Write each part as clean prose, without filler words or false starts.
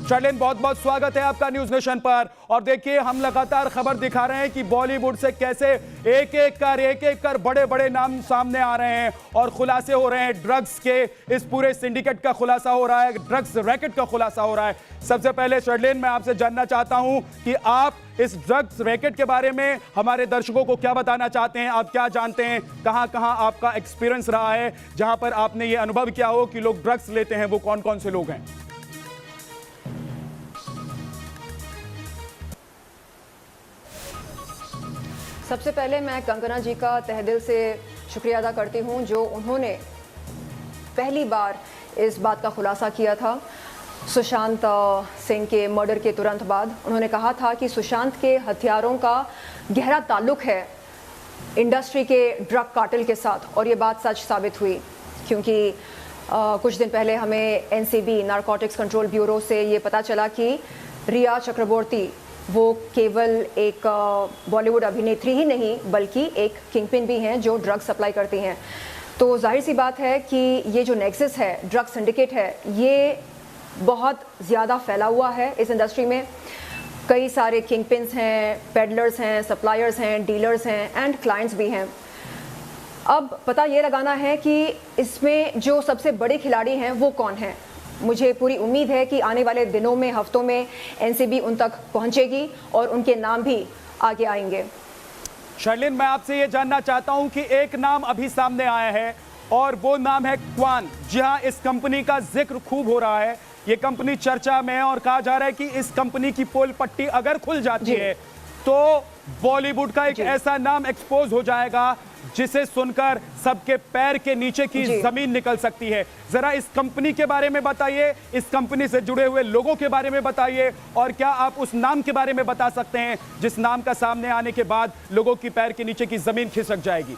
शर्लिन, बहुत बहुत स्वागत है आपका न्यूज नेशन पर। और देखिए, हम लगातार खबर दिखा रहे हैं कि बॉलीवुड से कैसे एक एक कर बड़े बड़े नाम सामने आ रहे हैं और खुलासे हो रहे हैं। ड्रग्स के इस पूरे सिंडिकेट का खुलासा हो रहा है, ड्रग्स रैकेट का खुलासा हो रहा है। सबसे पहले शर्लिन, मैं आपसे जानना चाहता हूं कि आप इस ड्रग्स रैकेट के बारे में हमारे दर्शकों को क्या बताना चाहते हैं। आप क्या जानते हैं, कहां कहां आपका एक्सपीरियंस रहा है जहां पर आपने ये अनुभव किया हो कि लोग ड्रग्स लेते हैं, वो कौन कौन से लोग हैं? सबसे पहले मैं कंगना जी का तहे दिल से शुक्रिया अदा करती हूं, जो उन्होंने पहली बार इस बात का खुलासा किया था सुशांत सिंह के मर्डर के तुरंत बाद। उन्होंने कहा था कि सुशांत के हथियारों का गहरा ताल्लुक है इंडस्ट्री के ड्रग कार्टेल के साथ, और ये बात सच साबित हुई, क्योंकि कुछ दिन पहले हमें एनसीबी नारकोटिक्स कंट्रोल ब्यूरो से ये पता चला कि रिया चक्रवर्ती वो केवल एक बॉलीवुड अभिनेत्री ही नहीं बल्कि एक किंगपिन भी हैं जो ड्रग सप्लाई करती हैं। तो जाहिर सी बात है कि ये जो नेक्सस है, ड्रग सिंडिकेट है, ये बहुत ज़्यादा फैला हुआ है इस इंडस्ट्री में। कई सारे किंगपिन्स हैं, पेडलर्स हैं, सप्लायर्स हैं, डीलर्स हैं एंड क्लाइंट्स भी हैं। अब पता ये लगाना है कि इसमें जो सबसे बड़े खिलाड़ी हैं वो कौन हैं। मुझे पूरी उम्मीद है कि आने वाले दिनों में, हफ्तों में एनसीबी उन तक पहुंचेगी और उनके नाम भी आगे आएंगे। शर्लिन, मैं आपसे ये जानना चाहता हूं कि एक नाम अभी सामने आया है और वो नाम है क्वान। जी हाँ, इस कंपनी का जिक्र खूब हो रहा है। ये कंपनी चर्चा में है और कहा जा रहा है कि इस कंपनी की पोल पट्टी अगर खुल जाती है तो बॉलीवुड का एक ऐसा नाम एक्सपोज हो जाएगा जिसे सुनकर सबके पैर के नीचे की जमीन निकल सकती है। जरा इस कंपनी के बारे में बताइए, इस कंपनी से जुड़े हुए लोगों के बारे में बताइए, और क्या आप उस नाम के बारे में बता सकते हैं जिस नाम का सामने आने के बाद लोगों की पैर के नीचे की जमीन खिसक जाएगी?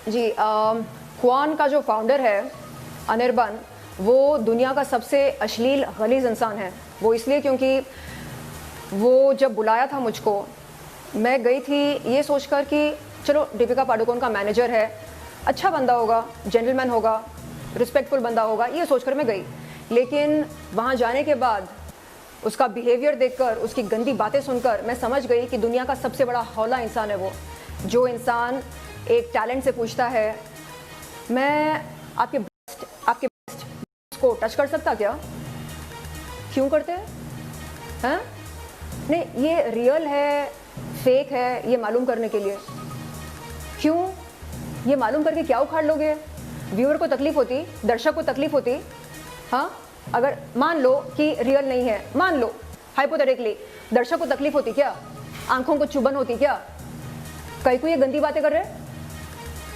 जी, क्वान का जो फाउंडर है अनिर्बन, वो दुनिया का सबसे अश्लील गलीज इंसान है। वो इसलिए क्योंकि वो जब बुलाया था मुझको, मैं गई थी ये सोचकर कि चलो दीपिका पादुकोण का मैनेजर है, अच्छा बंदा होगा, जेंटलमैन होगा, रिस्पेक्टफुल बंदा होगा, ये सोचकर मैं गई। लेकिन वहाँ जाने के बाद उसका बिहेवियर देखकर, उसकी गंदी बातें सुनकर मैं समझ गई कि दुनिया का सबसे बड़ा हौला इंसान है वो। जो इंसान एक टैलेंट से पूछता है, मैं आपके ब्रेस्ट को टच कर सकता क्या? क्यों करते हैं? नहीं, ये रियल है, फेक है, ये मालूम करने के लिए। क्यों? ये मालूम करके क्या उखाड़ लोगे? व्यूअर को तकलीफ होती, दर्शक को तकलीफ होती। हाँ, अगर मान लो कि रियल नहीं है, मान लो हाइपोथेटिकली, दर्शक को तकलीफ होती क्या? आंखों को चुभन होती क्या? कई को ये गंदी बातें कर रहे?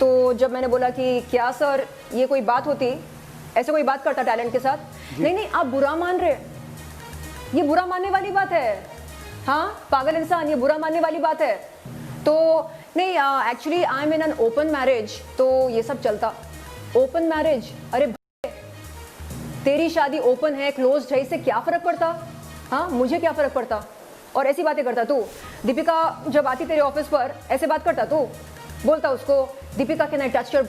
तो जब मैंने बोला कि क्या सर ये कोई बात होती, ऐसे कोई बात करता टैलेंट के साथ? नहीं, आप बुरा मान रहे, ये बुरा मानने वाली बात है। हाँ, पागल इंसान, ये बुरा मानने वाली बात है। तो नहीं, actually I am in an open marriage, तो ये सब चलता। Open marriage? अरे भाई, तेरी शादी ओपन है, क्लोज्ड है, इससे क्या फर्क पड़ता? हाँ, मुझे क्या फर्क पड़ता? और ऐसी बातें करता तू? दीपिका जब आती तेरे ऑफिस पर ऐसे बात करता तू? बोलता उसको, Deepika can I touch your?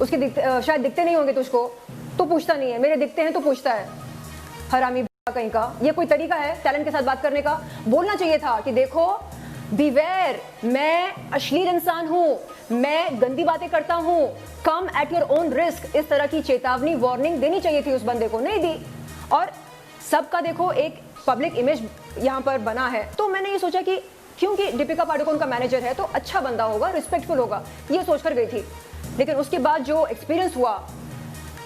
उसके शायद दिखते नहीं होंगे तुझको, तो पूछता नहीं है। मेरे दिखते हैं तो पूछता है, हरामी कहीं का। ये कोई तरीका है टैलेंट के साथ बात करने का? बोलना चाहिए था कि देखो, बीवेयर, मैं अश्लील इंसान हूं, मैं गंदी बातें करता हूं, कम एट योर ओन रिस्क। इस तरह की चेतावनी, वार्निंग देनी चाहिए थी उस बंदे को, नहीं दी। और सबका देखो एक पब्लिक इमेज यहाँ पर बना है। तो मैंने ये सोचा कि क्योंकि दीपिका पादुकोण का मैनेजर है तो अच्छा बंदा होगा, रिस्पेक्टफुल होगा, ये सोचकर गई थी। लेकिन उसके बाद जो एक्सपीरियंस हुआ,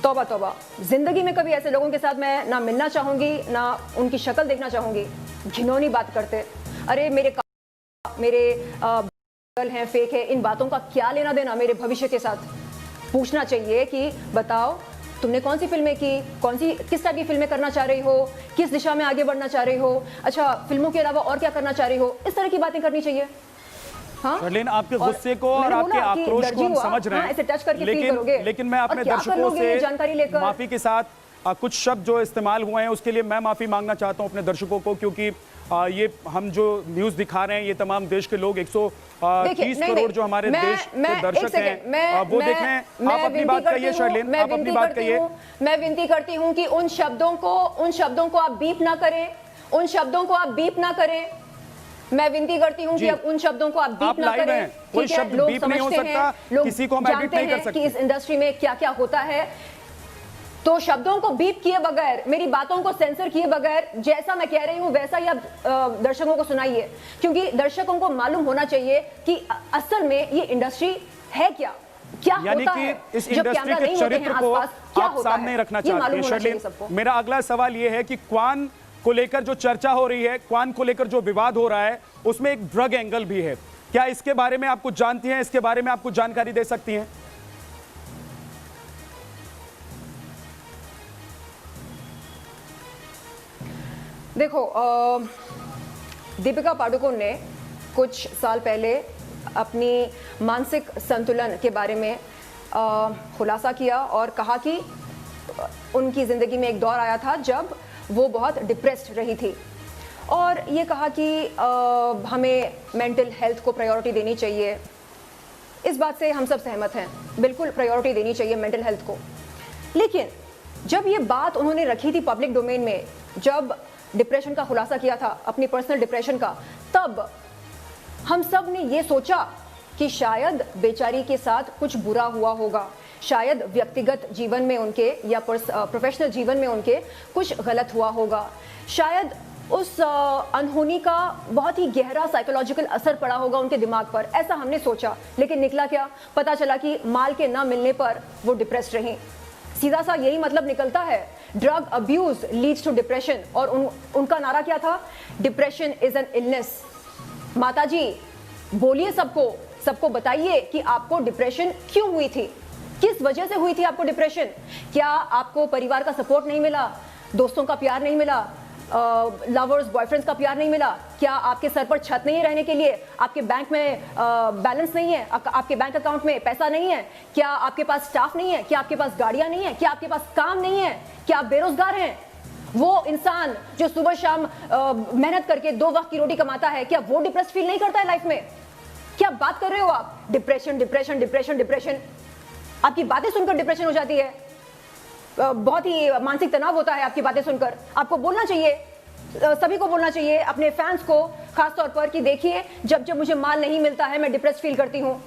तौबा तौबा, जिंदगी में कभी ऐसे लोगों के साथ मैं ना मिलना चाहूंगी, ना उनकी शक्ल देखना चाहूंगी। घिनौनी बात करते, अरे मेरे हैं, फेक है, इन बातों का क्या लेना देना मेरे भविष्य के साथ? पूछना चाहिए कि बताओ तुमने कौन सी फिल्में की, किस टाइप की फिल्में करना चाह रही हो, किस दिशा में आगे बढ़ना चाह रही हो, अच्छा फिल्मों के अलावा और क्या करना चाह रही हो, इस तरह की बातें करनी चाहिए। हाँ? शर्लिन, आपके गुस्से को और आपके आक्रोश को हम समझ रहे हैं, लेकिन मैं अपने दर्शकों से जानकारी लेकर माफी के साथ कुछ शब्द जो इस्तेमाल हुए हैं उसके लिए मैं माफी मांगना चाहता हूं अपने दर्शकों को, क्योंकि ये हम जो न्यूज दिखा रहे हैं ये तमाम देश के लोग 130 करोड़ जो हमारे देश के दर्शक हैं वो देख रहे हैं। आप अपनी बात कहिए शर्लिन, आप अपनी बात कहिए। मैं विनती करती हूँ कि उन शब्दों को आप बीप ना करें, उन शब्दों को आप बीप ना करें। मैं विनती करती हूँ कि अब उन शब्दों को आप बीप ना करें। कोई शब्द बीप नहीं हो सकता, किसी को हम एडिट नहीं कर सकते कि इस इंडस्ट्री में क्या क्या होता है। तो शब्दों को बीप किए बगैर, मेरी बातों को सेंसर किए बगैर जैसा मैं कह रही हूं वैसा ही आप दर्शकों को सुनाइए, क्योंकि दर्शकों को मालूम होना चाहिए कि असल में ये इंडस्ट्री है क्या होता है। इस इंडस्ट्री के चरित्र को आप सामने रखना चाहते हैं शर्लिन। मेरा अगला सवाल ये है कि क्वान को लेकर जो चर्चा हो रही है, क्वान को लेकर जो विवाद हो रहा है, उसमें एक ड्रग एंगल भी है। क्या इसके बारे में आप कुछ जानती हैं? इसके बारे में आप कुछ जानकारी दे सकती हैं? देखो, दीपिका पादुकोण ने कुछ साल पहले अपनी मानसिक संतुलन के बारे में खुलासा किया और कहा कि उनकी ज़िंदगी में एक दौर आया था जब वो बहुत डिप्रेस्ड रही थी, और ये कहा कि हमें मेंटल हेल्थ को प्रायोरिटी देनी चाहिए। इस बात से हम सब सहमत हैं, बिल्कुल प्रायोरिटी देनी चाहिए मेंटल हेल्थ को। लेकिन जब ये बात उन्होंने रखी थी पब्लिक डोमेन में, जब डिप्रेशन का खुलासा किया था, अपनी पर्सनल डिप्रेशन का, तब हम सब ने ये सोचा कि शायद बेचारी के साथ कुछ बुरा हुआ होगा, शायद व्यक्तिगत जीवन में उनके या प्रोफेशनल जीवन में उनके कुछ गलत हुआ होगा, शायद उस अनहोनी का बहुत ही गहरा साइकोलॉजिकल असर पड़ा होगा उनके दिमाग पर, ऐसा हमने सोचा। लेकिन निकला क्या? पता चला कि माल के न मिलने पर वो डिप्रेस्ड रहीं। सीधा सा यही मतलब निकलता है, drug abuse leads to depression. और उनका नारा क्या था? Depression is an illness. माता जी बोलिए, सबको बताइए कि आपको डिप्रेशन क्यों हुई थी, किस वजह से हुई थी आपको डिप्रेशन? क्या आपको परिवार का सपोर्ट नहीं मिला, दोस्तों का प्यार नहीं मिला, लवर्स बॉयफ्रेंड्स का प्यार नहीं मिला? क्या आपके सर पर छत नहीं है रहने के लिए? आपके बैंक में बैलेंस नहीं है? आपके बैंक अकाउंट में पैसा नहीं है? क्या आपके पास स्टाफ नहीं है? क्या आपके पास गाड़ियां नहीं है? क्या आपके पास काम नहीं है? क्या आप बेरोजगार हैं? वो इंसान जो सुबह शाम मेहनत करके 2 वक्त की रोटी कमाता है, क्या वो डिप्रेस्ड फील नहीं करता है लाइफ में? क्या बात कर रहे हो आप? डिप्रेशन डिप्रेशन डिप्रेशन डिप्रेशन, आपकी बातें सुनकर डिप्रेशन हो जाती है, बहुत ही मानसिक तनाव होता है आपकी बातें सुनकर। आपको बोलना चाहिए, सभी को बोलना चाहिए, अपने फैंस को खास तौर पर, कि देखिए जब जब मुझे माल नहीं मिलता है मैं डिप्रेस फील करती हूँ।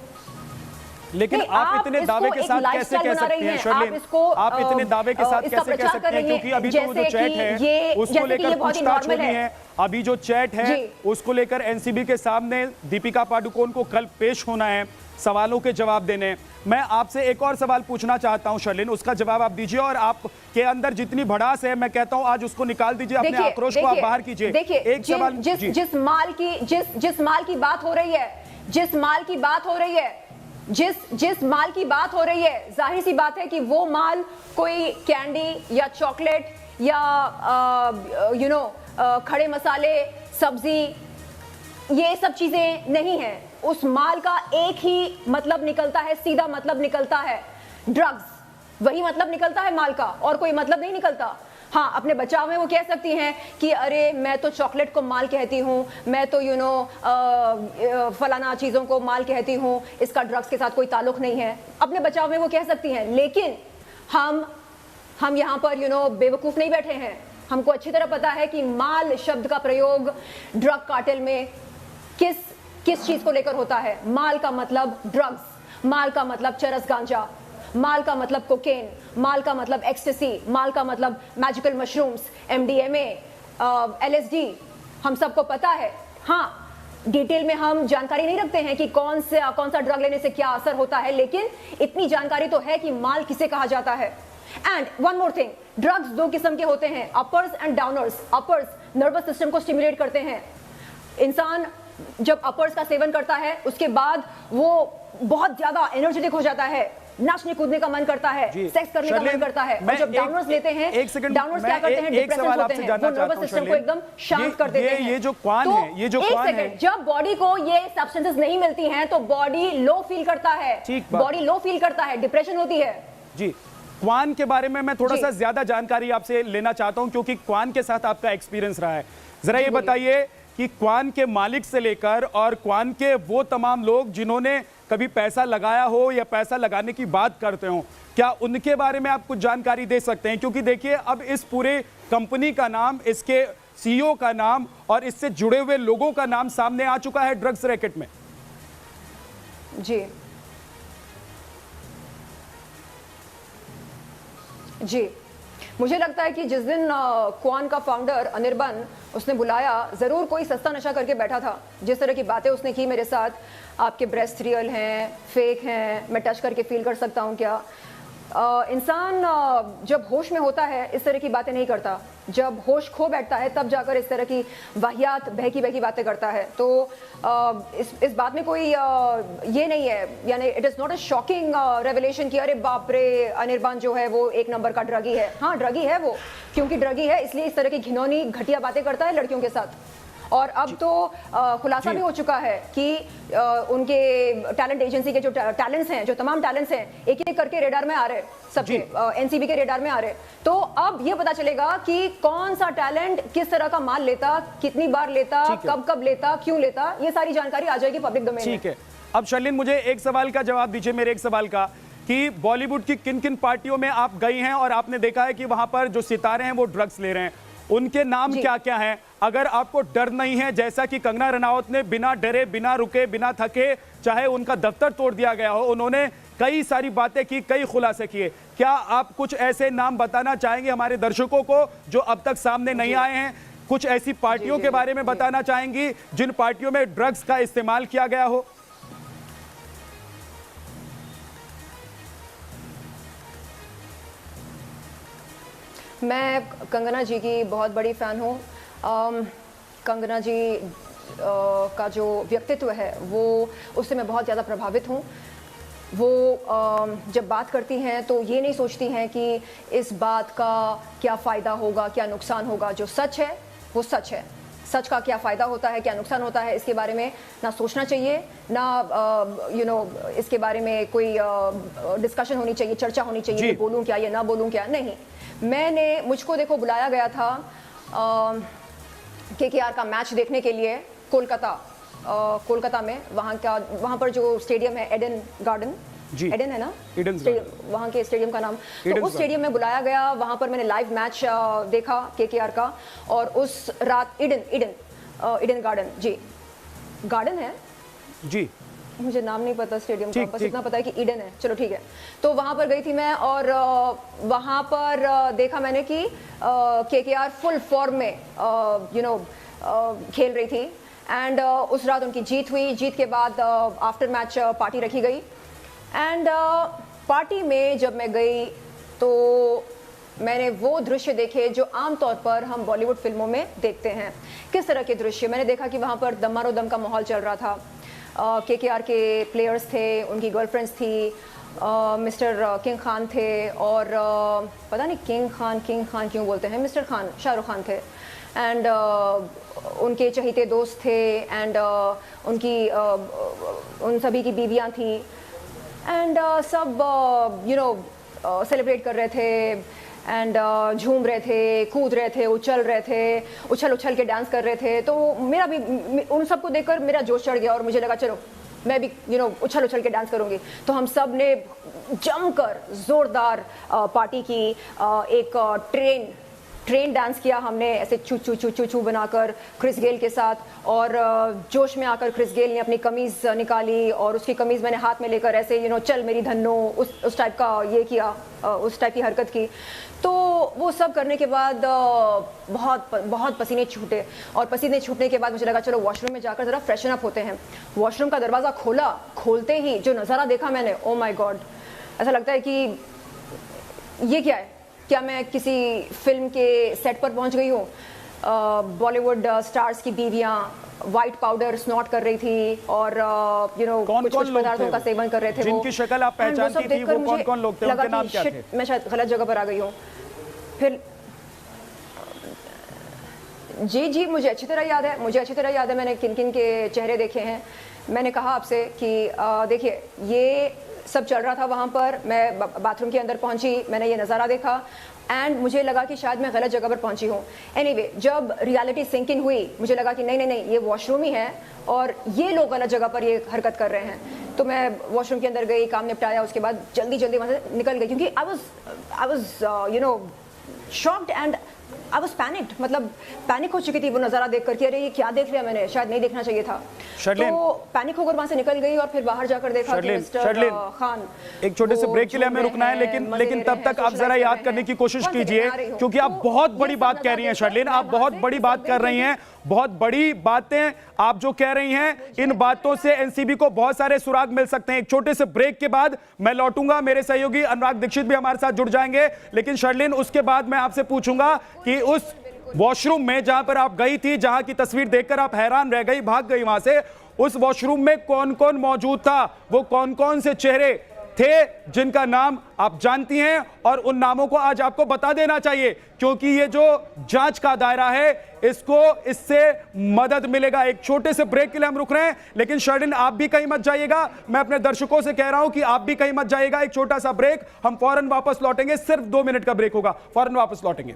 लेकिन आप इतने दावे के साथ कैसे कह सकते हैं शर्लिन? आप इतने दावे के साथ कैसे कह सकते हैं? क्योंकि अभी तो जो चैट है उसको लेकर पूछताछ होनी है। अभी जो चैट है उसको लेकर एनसीबी के सामने दीपिका पादुकोण को कल पेश होना है, सवालों के जवाब देने। मैं आपसे एक और सवाल पूछना चाहता हूं शर्लिन, उसका जवाब आप दीजिए, और आपके अंदर जितनी भड़ास है मैं कहता हूं आज उसको निकाल दीजिए, अपने आक्रोश को आप बाहर कीजिए। देखिए, एक सवाल, जिस माल की बात हो रही है, जिस माल की बात हो रही है, जाहिर सी बात है कि वो माल कोई कैंडी या चॉकलेट या खड़े मसाले, सब्जी, ये सब चीजें नहीं है। उस माल का एक ही मतलब निकलता है, सीधा मतलब निकलता है, ड्रग्स। वही मतलब निकलता है माल का, और कोई मतलब नहीं निकलता। हाँ, अपने बचाव में वो कह सकती हैं कि अरे मैं तो चॉकलेट को माल कहती हूँ, मैं तो फलाना चीज़ों को माल कहती हूँ, इसका ड्रग्स के साथ कोई ताल्लुक नहीं है। अपने बचाव में वो कह सकती हैं, लेकिन हम यहाँ पर बेवकूफ़ नहीं बैठे हैं। हमको अच्छी तरह पता है कि माल शब्द का प्रयोग ड्रग कार्टेल में किस चीज़ को लेकर होता है। माल का मतलब ड्रग्स, माल का मतलब चरस गांजा, माल का मतलब कोकेन, माल का मतलब एक्सटेसी, माल का मतलब मैजिकल मशरूम्स, MDMA, LSD, हम सबको पता है। हाँ, डिटेल में हम जानकारी नहीं रखते हैं कि कौन सा ड्रग लेने से क्या असर होता है, लेकिन इतनी जानकारी तो है कि माल किसे कहा जाता है। And one more thing, drugs 2 किस्म के होते हैं, uppers and downers. Uppers nervous system को स्टिमुलेट करते हैं। इंसान जब अपर्स का सेवन करता है उसके बाद वो बहुत ज्यादा एनर्जेटिक हो जाता है, नाचने कूदने का मन करता है, सेक्स करने का मन करता है। और जब डाउनर्स लेते हैं, डाउनर्स क्या करते हैं? डिप्रेशन होते हैं, वो नर्वस सिस्टम को एकदम शांत कर देते हैं। ये जो क्वान है, जब बॉडी को ये सब्सटेंसेस नहीं मिलती हैं तो बॉडी लो फील करता है, बॉडी लो फील करता है, डिप्रेशन होती है। जी, क्वान के बारे में मैं थोड़ा सा ज्यादा जानकारी आपसे लेना चाहता हूं, क्योंकि क्वान के साथ आपका एक्सपीरियंस रहा है। जरा ये बताइए कि क्वान के मालिक से लेकर और क्वान के वो तमाम लोग जिन्होंने कभी पैसा लगाया हो या पैसा लगाने की बात करते हो, क्या उनके बारे में आप कुछ जानकारी दे सकते हैं? क्योंकि देखिए अब इस पूरे कंपनी का नाम, इसके सीईओ का नाम और इससे जुड़े हुए लोगों का नाम सामने आ चुका है ड्रग्स रैकेट में। जी, मुझे लगता है कि जिस दिन क्वान का फाउंडर अनिर्बन उसने बुलाया, ज़रूर कोई सस्ता नशा करके बैठा था। जिस तरह की बातें उसने की मेरे साथ, आपके ब्रेस्ट रियल हैं, फेक हैं, मैं टच करके फील कर सकता हूँ क्या? इंसान जब होश में होता है इस तरह की बातें नहीं करता, जब होश खो बैठता है तब जाकर इस तरह की वाहियात बहकी बहकी बातें करता है। तो इस बात में कोई ये नहीं है, यानी it is not a shocking revelation कि अरे बाप रे अनिर्बान जो है वो एक नंबर का ड्रगी है। हाँ, ड्रगी है वो, क्योंकि ड्रगी है इसलिए इस तरह की घिनौनी घटिया बातें करता है लड़कियों के साथ। और अब तो खुलासा भी हो चुका है कि उनके टैलेंट एजेंसी के जो टैलेंट्स हैं, जो तमाम टैलेंट्स हैं, एक एक करके रेडार में आ रहे, सबके एनसीबी के रेडार में आ रहे। तो अब ये पता चलेगा कि कौन सा टैलेंट किस तरह का माल लेता, कितनी बार लेता, कब कब लेता, क्यों लेता, ये सारी जानकारी आ जाएगी पब्लिक डोमेन में। ठीक है, अब शर्लिन मुझे एक सवाल का जवाब दीजिए, मेरे एक सवाल का, कि बॉलीवुड की किन किन पार्टियों में आप गई हैं और आपने देखा है कि वहां पर जो सितारे हैं वो ड्रग्स ले रहे हैं, उनके नाम क्या क्या हैं? अगर आपको डर नहीं है, जैसा कि कंगना रनावत ने बिना डरे, बिना रुके, बिना थके, चाहे उनका दफ्तर तोड़ दिया गया हो, उन्होंने कई सारी बातें की, कई खुलासे किए, क्या आप कुछ ऐसे नाम बताना चाहेंगे हमारे दर्शकों को जो अब तक सामने नहीं आए हैं? कुछ ऐसी पार्टियों के बारे में बताना चाहेंगी जिन पार्टियों में ड्रग्स का इस्तेमाल किया गया हो? मैं कंगना जी की बहुत बड़ी फ़ैन हूँ। कंगना जी का जो व्यक्तित्व है वो, उससे मैं बहुत ज़्यादा प्रभावित हूँ। वो जब बात करती हैं तो ये नहीं सोचती हैं कि इस बात का क्या फ़ायदा होगा, क्या नुकसान होगा। जो सच है वो सच है, सच का क्या फ़ायदा होता है, क्या नुकसान होता है, इसके बारे में ना सोचना चाहिए, ना इसके बारे में कोई डिस्कशन होनी चाहिए, चर्चा होनी चाहिए कि बोलूँ क्या या ना बोलूँ क्या। नहीं, मुझको देखो बुलाया गया था केकेआर का मैच देखने के लिए कोलकाता में। वहाँ पर जो स्टेडियम है एडन गार्डन, एडन है ना, वहाँ के स्टेडियम का नाम, तो उस स्टेडियम में बुलाया गया। वहाँ पर मैंने लाइव मैच देखा केकेआर का, और उस रात ईडन गार्डन, जी गार्डन है जी, मुझे नाम नहीं पता स्टेडियम का, बस इतना पता है कि ईडन है। चलो ठीक है, तो वहाँ पर गई थी मैं, और वहाँ पर देखा मैंने कि केकेआर फुल फॉर्म में खेल रही थी। एंड उस रात उनकी जीत हुई। जीत के बाद आफ्टर मैच पार्टी रखी गई। एंड पार्टी में जब मैं गई तो मैंने वो दृश्य देखे जो आमतौर पर हम बॉलीवुड फिल्मों में देखते हैं। किस तरह के दृश्य? मैंने देखा कि वहाँ पर दमारो दम का माहौल चल रहा था। केकेआर के प्लेयर्स थे, उनकी गर्लफ्रेंड्स थी, मिस्टर किंग खान थे, और पता नहीं किंग खान क्यों बोलते हैं, मिस्टर खान शाहरुख खान थे। एंड उनके चहीते दोस्त थे, एंड उन सभी की बीवियां थी। एंड सब सेलिब्रेट कर रहे थे, एंड झूम रहे थे, कूद रहे थे, उछल के डांस कर रहे थे। तो मेरा भी उन सबको देखकर मेरा जोश चढ़ गया, और मुझे लगा चलो मैं भी उछल के डांस करूंगी। तो हम सब ने जमकर जोरदार पार्टी की, एक ट्रेन डांस किया हमने, ऐसे चू चू चू चू चू बनाकर क्रिस गेल के साथ। और जोश में आकर क्रिस गेल ने अपनी कमीज़ निकाली, और उसकी कमीज़ मैंने हाथ में लेकर ऐसे चल मेरी धन्नो, उस टाइप का ये किया, उस टाइप की हरकत की। तो वो सब करने के बाद बहुत पसीने छूटे, और पसीने छूटने के बाद मुझे लगा चलो वॉशरूम में जाकर ज़रा फ्रेशन अप होते हैं। वॉशरूम का दरवाज़ा खोला, खोलते ही जो नज़ारा देखा मैंने, ओ माय गॉड, ऐसा लगता है कि ये क्या है, क्या मैं किसी फिल्म के सेट पर पहुंच गई हूँ? बॉलीवुड स्टार्स की बीवियां व्हाइट पाउडर स्नॉट कर रही थी, और कुछ पदार्थों का सेवन कर रहे थे। जिनकी शक्ल आप पहचानती थी, वो कौन लोग थे, उनके नाम क्या थे? मैं शायद गलत जगह पर आ गई हूँ। फिर जी मुझे अच्छी तरह याद है, मैंने किन के चेहरे देखे हैं। मैंने कहा आपसे कि देखिए ये सब चल रहा था वहाँ पर। मैं बाथरूम के अंदर पहुँची, मैंने ये नज़ारा देखा, एंड मुझे लगा कि शायद मैं गलत जगह पर पहुंची हूँ। एनीवे, जब रियलिटी सिंकिंग हुई मुझे लगा कि नहीं नहीं नहीं, ये वॉशरूम ही है और ये लोग गलत जगह पर ये हरकत कर रहे हैं। तो मैं वॉशरूम के अंदर गई, काम निपटाया, उसके बाद जल्दी जल्दी वहाँ से निकल गई क्योंकि I was you know shocked and I was panicked. मतलब पैनिक हो चुकी थी वो नज़ारा देख कर कि अरे ये क्या देख लिया मैंने, शायद नहीं देखना चाहिए था। तो पैनिक होकर वहां से निकल गई और फिर बाहर जाकर देखा कि मिस्टर खान, एक छोटे से ब्रेक के लिए हमें रुकना है, लेकिन तब तक आप जरा याद करने की कोशिश कीजिए क्योंकि आप बहुत बड़ी बात कह रही हैं शर्लिन, आप बहुत बड़ी बात कर रही हैं, बहुत बड़ी बातें आप जो कह रही हैं, इन बातों से एनसीबी को बहुत सारे सुराग मिल सकते हैं। एक छोटे से ब्रेक के बाद मैं लौटूंगा, मेरे सहयोगी अनुराग दीक्षित भी हमारे साथ जुड़ जाएंगे। लेकिन शर्लिन, उसके बाद मैं आपसे पूछूंगा कि उस वॉशरूम में जहां पर आप गई थी, जहां की तस्वीर देखकर आप हैरान रह गई, भाग गई वहां से, उस वॉशरूम में कौन कौन मौजूद था? वो कौन कौन से चेहरे थे जिनका नाम आप जानती हैं और उन नामों को आज आपको बता देना चाहिए क्योंकि ये जो जांच का दायरा है इससे मदद मिलेगा। एक छोटे से ब्रेक के लिए हम रुक रहे हैं, लेकिन शर्लिन आप भी कहीं मत जाइएगा, मैं अपने दर्शकों से कह रहा हूं कि आप भी कहीं मत जाइएगा। एक छोटा सा ब्रेक, हम फौरन वापस लौटेंगे, सिर्फ 2 मिनट का ब्रेक होगा, फौरन वापस लौटेंगे।